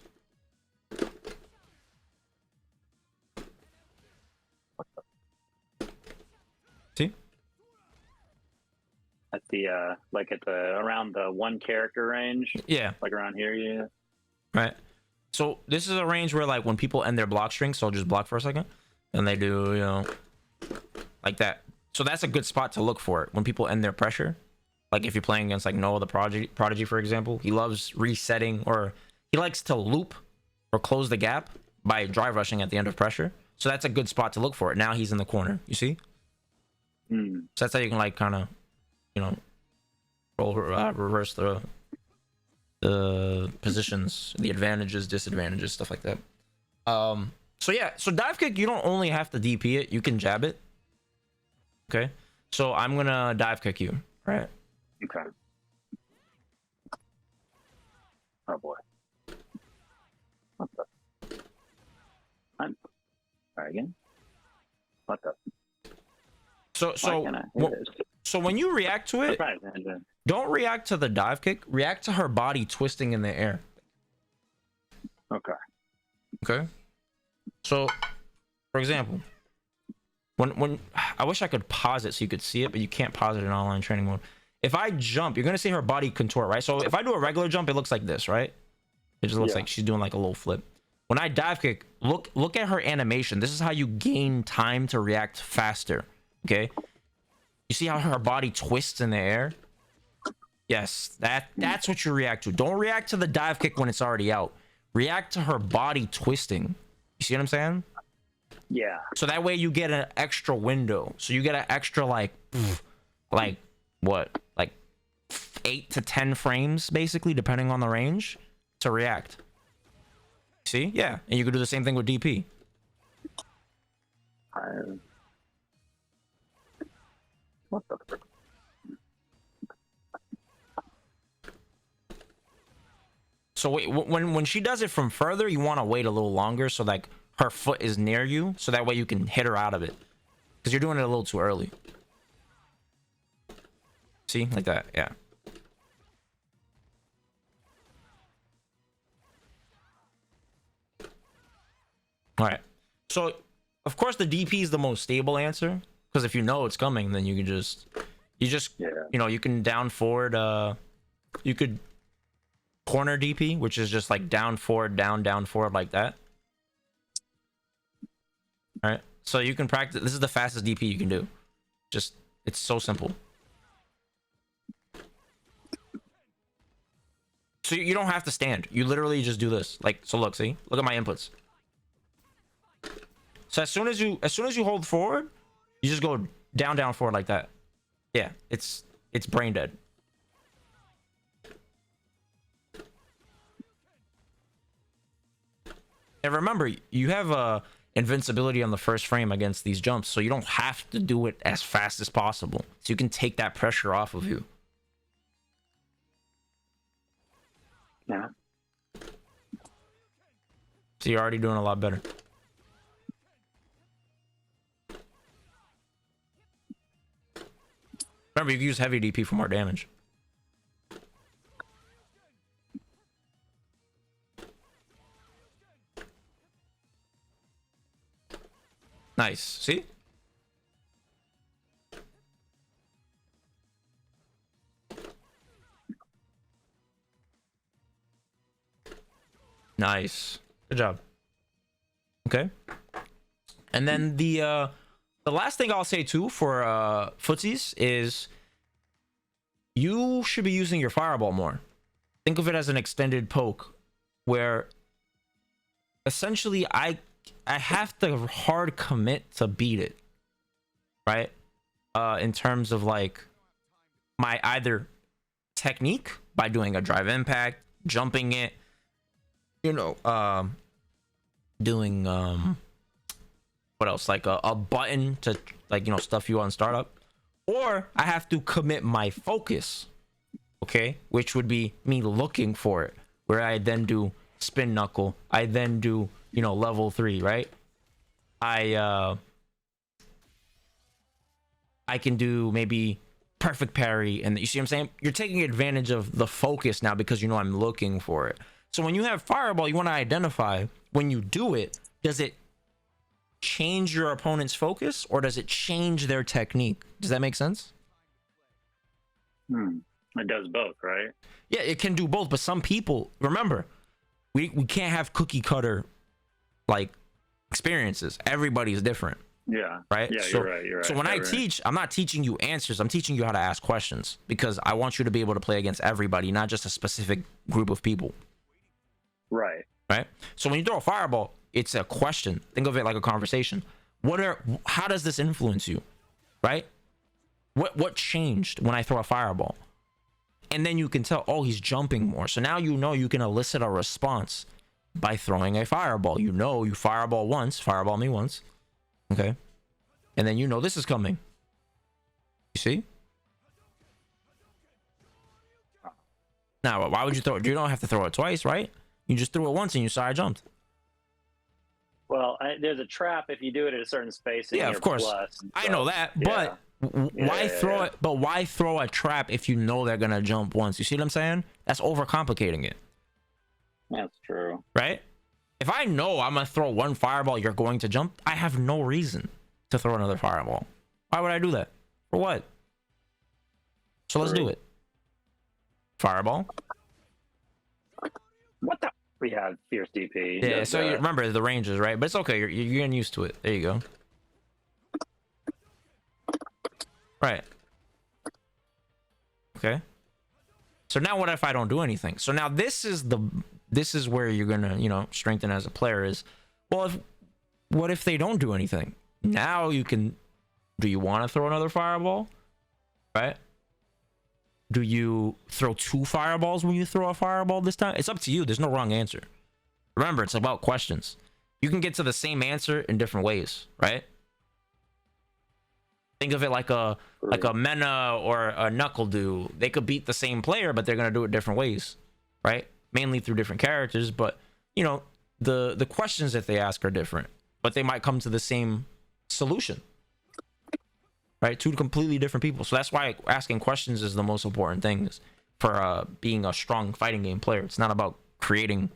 See? At the like at the around the one character range. Yeah. Like around here, yeah. Right. So this is a range where, like, when people end their block string, so I'll just block for a second, and they do, you know, like that. So that's a good spot to look for it when people end their pressure. Like if you're playing against like Noah the Prodigy, for example, he loves resetting, or he likes to loop or close the gap by drive rushing at the end of pressure. So that's a good spot to look for it. Now he's in the corner. You see? So that's how you can, like, kind of, you know, reverse the positions, the advantages, disadvantages, stuff like that. So yeah, so dive kick, you don't only have to DP it, you can jab it. Okay, so I'm gonna dive kick you, right? Okay. Oh boy. What the? Try again. What the? So when you react to it, don't react to the dive kick. React to her body twisting in the air. Okay. Okay. So, for example, when I wish I could pause it so you could see it, but you can't pause it in online training mode. If I jump, you're gonna see her body contort, right? So if I do a regular jump, it looks like this, right? It just looks like she's doing like a little flip. When I dive kick, look at her animation. This is how you gain time to react faster. Okay. You see how her body twists in the air? Yes, that's what you react to. Don't react to the dive kick when it's already out. React to her body twisting. You see what I'm saying? Yeah. So that way you get an extra window. So you get an extra like what? Like 8 to 10 frames basically, depending on the range, to react. See? Yeah. And you can do the same thing with DP. What the frick? So wait, when she does it from further, you want to wait a little longer so like her foot is near you, so that way you can hit her out of it. Because you're doing it a little too early. See? Like that, yeah. Alright. So, of course, the DP is the most stable answer. Because if you know it's coming, then you can just... You know, you can down forward... you could corner DP, which is just like down forward, down forward, like that. Alright. So you can practice... This is the fastest DP you can do. Just... It's so simple. So you don't have to stand. You literally just do this. Like, so look, see? Look at my inputs. So as soon as you hold forward, you just go down forward like that. Yeah, it's brain dead. And remember, you have invincibility on the first frame against these jumps, so you don't have to do it as fast as possible. So you can take that pressure off of you. Yeah. So you're already doing a lot better. Remember, you can use heavy DP for more damage. Nice. See? Nice. Good job. Okay. And then the last thing I'll say too for footsies is you should be using your fireball more. Think of it as an extended poke where essentially I have to hard commit to beat it, right? In terms of like my either technique by doing a drive impact, jumping it, you know, doing what else, like a button to, like, you know, stuff you on startup, or I have to commit my focus, okay, which would be me looking for it, where I then do spin knuckle, I then do, you know, level 3, right? I can do maybe perfect parry, and you see what I'm saying? You're taking advantage of the focus now because you know I'm looking for it. So when you have fireball, you want to identify when you do it, does it change your opponent's focus or does it change their technique? Does that make sense? It does both, right? Yeah, it can do both, but some people, remember, we can't have cookie cutter like experiences. Everybody's different. Yeah. Right. Yeah, so, you're right. You're right. So when I teach, I'm not teaching you answers. I'm teaching you how to ask questions because I want you to be able to play against everybody, not just a specific group of people. Right. Right. So when you throw a fireball, it's a question. Think of it like a conversation. How does this influence you? Right. What changed when I throw a fireball? And then you can tell, oh, he's jumping more. So now you know you can elicit a response by throwing a fireball. You know, you fireball me once. Okay. And then you know this is coming. You see? Now, why would you throw it? You don't have to throw it twice, right? You just threw it once and you saw I jumped. Well, there's a trap if you do it at a certain space. Yeah, of course. I know that, but why throw it? But why throw a trap if you know they're gonna jump once? You see what I'm saying? That's overcomplicating it. That's true. Right? If I know I'm gonna throw one fireball, you're going to jump, I have no reason to throw another fireball. Why would I do that? For what? So let's do it. Fireball. What the? We had fierce DP. Yeah, so you remember the ranges, right? But it's okay. You're getting used to it. There you go. Right. Okay. So now what if I don't do anything? So now this is where you're gonna, you know, strengthen as a player is, well, what if they don't do anything? Now you can, do you want to throw another fireball? Right? Do you throw 2 fireballs when you throw a fireball this time? It's up to you. There's no wrong answer. Remember, it's about questions. You can get to the same answer in different ways, right? Think of it like a Mena or a Knuckle do. They could beat the same player, but they're gonna do it different ways, right? Mainly through different characters, but you know, the questions that they ask are different, but they might come to the same solution, right? 2 completely different people. So that's why asking questions is the most important thing for being a strong fighting game player. It's not about creating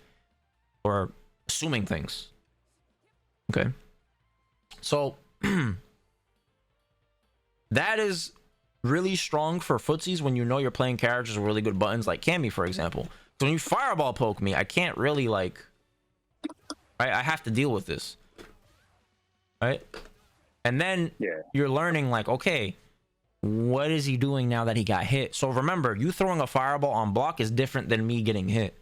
or assuming things. Okay, so that is really strong for footsies when you know you're playing characters with really good buttons, like Cammy, for example. So when you fireball poke me, I can't really, like, right? I have to deal with this, right? And then you're learning, like, okay, what is he doing now that he got hit? So remember, you throwing a fireball on block is different than me getting hit.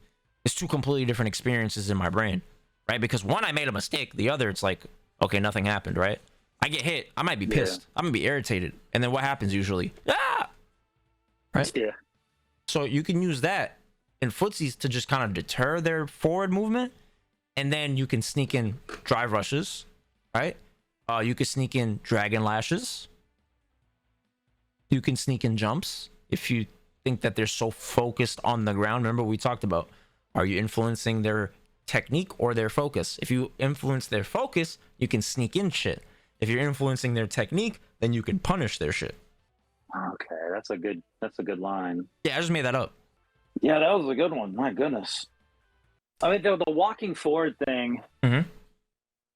It's 2 completely different experiences in my brain, right? Because one, I made a mistake. The other, it's like, okay, nothing happened, right? I get hit, I might be pissed. I'm gonna be irritated. And then what happens usually? Ah! Right? Yeah. So you can use that in footsies to just kind of deter their forward movement. And then you can sneak in drive rushes, right? You can sneak in dragon lashes. You can sneak in jumps if you think that they're so focused on the ground. Remember we talked about, are you influencing their technique or their focus? If you influence their focus, you can sneak in shit. If you're influencing their technique, then you can punish their shit. Okay, that's a good line. Yeah, I just made that up. Yeah, that was a good one. My goodness. I mean, the walking forward thing. Mm-hmm.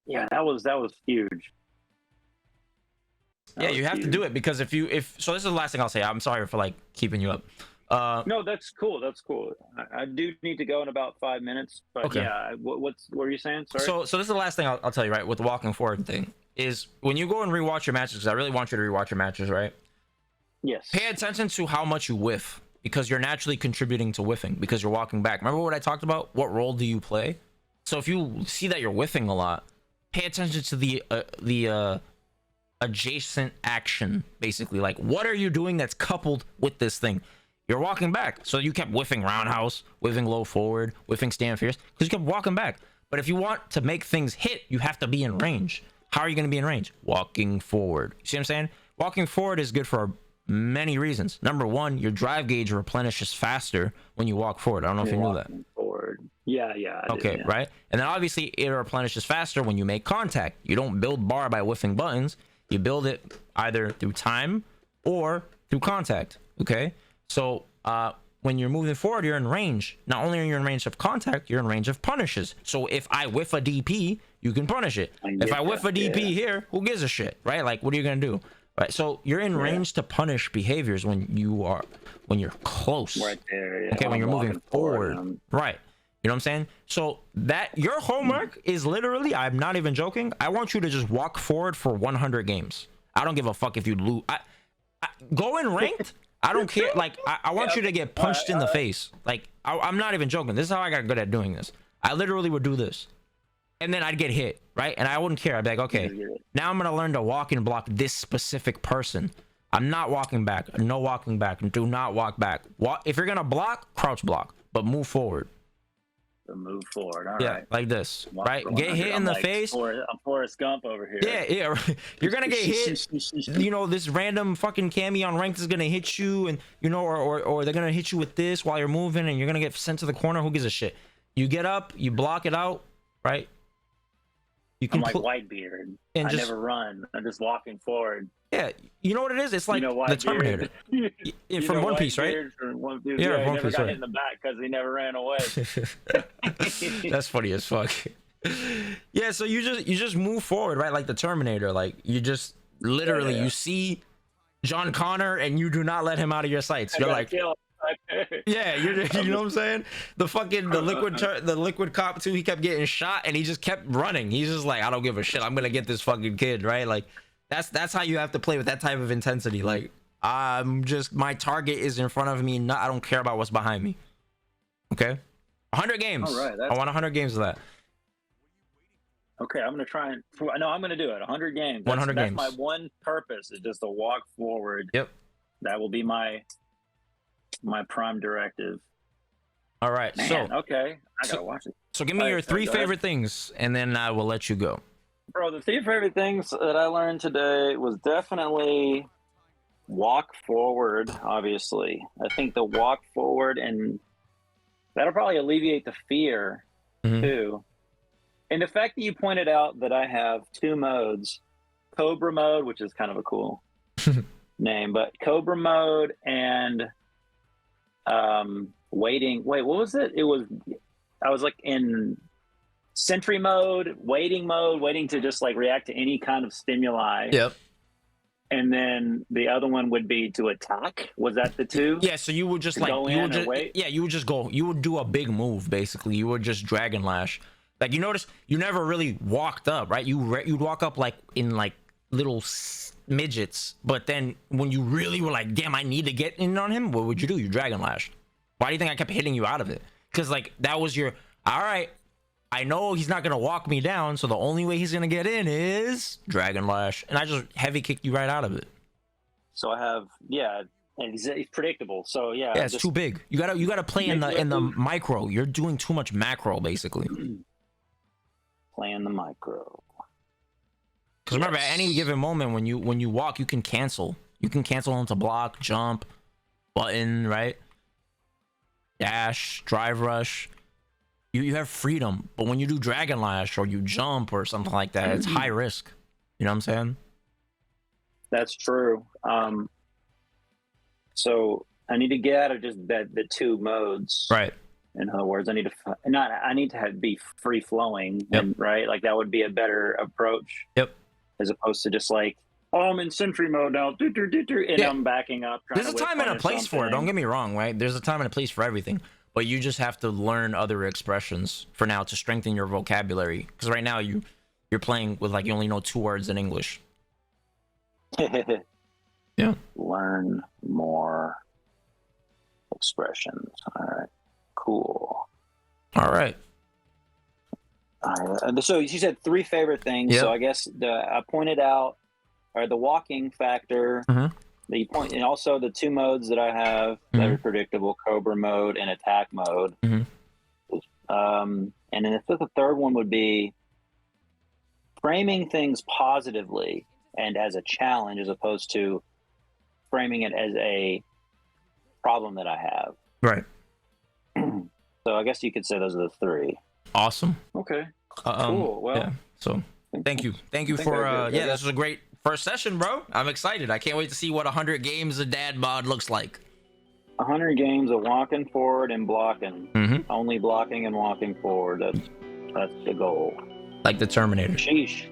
Yeah, that was huge. Yeah, you have to do it, because if so, this is the last thing I'll say. I'm sorry for like keeping you up. No, that's cool. That's cool. I do need to go in about 5 minutes, but okay. Yeah. What were you saying? Sorry. So this is the last thing I'll tell you, right? With the walking forward thing is when you go and rewatch your matches, because I really want you to rewatch your matches, right? Yes. Pay attention to how much you whiff, because you're naturally contributing to whiffing because you're walking back. Remember what I talked about? What role do you play? So if you see that you're whiffing a lot, pay attention to the adjacent action, basically. Like, what are you doing that's coupled with this thing? You're walking back, so you kept whiffing roundhouse, whiffing low forward, whiffing stand fierce, because you kept walking back. But if you want to make things hit, you have to be in range. How are you going to be in range? Walking forward. You see what I'm saying? Walking forward is good for many reasons. Number one, your drive gauge replenishes faster when you walk forward. I don't know if you knew that. Forward. Yeah. Okay, yeah. right? And then obviously it replenishes faster when you make contact. You don't build bar by whiffing buttons. You build it either through time or through contact. Okay? So when you're moving forward, you're in range. Not only are you in range of contact, you're in range of punishes. So if I whiff a DP, you can punish it. If I whiff a DP here, who gives a shit, right? Like, what are you gonna do? Right, so you're in range to punish behaviors when you're close. Right there. Yeah. Okay, when you're moving forward. Right. You know what I'm saying? So that your homework is literally, I'm not even joking, I want you to just walk forward for 100 games. I don't give a fuck if you lose. I go in ranked. I don't care. Like, I want you to get punched in the face. Like, I'm not even joking. This is how I got good at doing this. I literally would do this, and then I'd get hit, right? And I wouldn't care. I'd be like, okay, now I'm gonna learn to walk and block this specific person. I'm not walking back. No walking back. Do not walk back. If you're gonna block, crouch block, but move forward. Move forward. All yeah, right. Like this, right? Get hit in the face. I'm Forrest Gump over here. Yeah. Right. You're gonna get hit. You know, this random fucking cami on ranked is gonna hit you, and you know, or they're gonna hit you with this while you're moving, and you're gonna get sent to the corner. Who gives a shit? You get up, you block it out, right? You can. I'm like Whitebeard. And I never run. I'm just walking forward. Yeah, you know what it is? It's like the Terminator from One Piece, right? Yeah, One Piece, never got hit in the back because he never ran away. That's funny as fuck. Yeah, so you just move forward, right? Like the Terminator. Like, you just literally you see John Connor and you do not let him out of your sights. You're like, yeah, you know what I'm saying? The liquid cop too. He kept getting shot and he just kept running. He's just like, I don't give a shit. I'm gonna get this fucking kid, right? Like, that's how you have to play with that type of intensity. Like, my target is in front of me. I don't care about what's behind me. Okay, 100 games. All right, I want 100 games of that. Okay, I'm gonna try and I'm gonna do it. 100 games. 100 games. That's my one purpose, is just to walk forward. Yep. That will be my prime directive. All right. Man, so okay, I gotta watch it. So give me your 3 favorite things, and then I will let you go. Bro, the 3 favorite things that I learned today was definitely walk forward. Obviously, I think the walk forward, and that'll probably alleviate the fear too. And the fact that you pointed out that I have 2 modes, Cobra mode, which is kind of a cool name, but Cobra mode and waiting. Wait, what was it? I was like in sentry mode, waiting to just like react to any kind of stimuli. Yep. And then the other one would be to attack. Was that the 2? Yeah, so you would just like wait? Yeah, you would just go. You would do a big move basically. You would just Dragon Lash. Like, you notice you never really walked up, right? You'd walk up like in like little midgets, but then when you really were like, damn, I need to get in on him, what would you do? You Dragon Lash. Why do you think I kept hitting you out of it? Because like that was your, all right, I know he's not gonna walk me down, so the only way he's gonna get in is Dragon Lash, and I just heavy kicked you right out of it. So I have, and he's predictable. So yeah, it's too big. You gotta play in the micro. You're doing too much macro basically. Playing the micro. Because remember, at any given moment when you walk, you can cancel. You can cancel into block, jump, button, right? Dash, drive rush. You have freedom. But when you do Dragon Lash or you jump or something like that, it's high risk. You know what I'm saying? That's true. So I need to get out of just the 2 modes. Right. In other words, I need to be free flowing, yep. And right, like that would be a better approach. Yep. As opposed to just like I'm in sentry mode now, and I'm backing up. There's a time and a place for it. Don't get me wrong, right? There's a time and a place for everything, but you just have to learn other expressions for now to strengthen your vocabulary. Because right now you're playing with like you only know 2 words in English. Yeah. Learn more expressions. All right. Cool. All right. So you said 3 favorite things. Yep. So I guess I pointed out the walking factor. The point, and also the 2 modes that I have that are predictable: Cobra mode and attack mode. And then the 3rd one would be framing things positively and as a challenge, as opposed to framing it as a problem that I have. Right. So I guess you could say those are the 3. Awesome. Okay. Cool. Well, yeah. So thank you for this was a great first session, bro. I'm excited. I can't wait to see what 100 games of dad bod looks like. 100 games of walking forward and blocking. Only blocking and walking forward. That's the goal. Like the Terminator. Sheesh.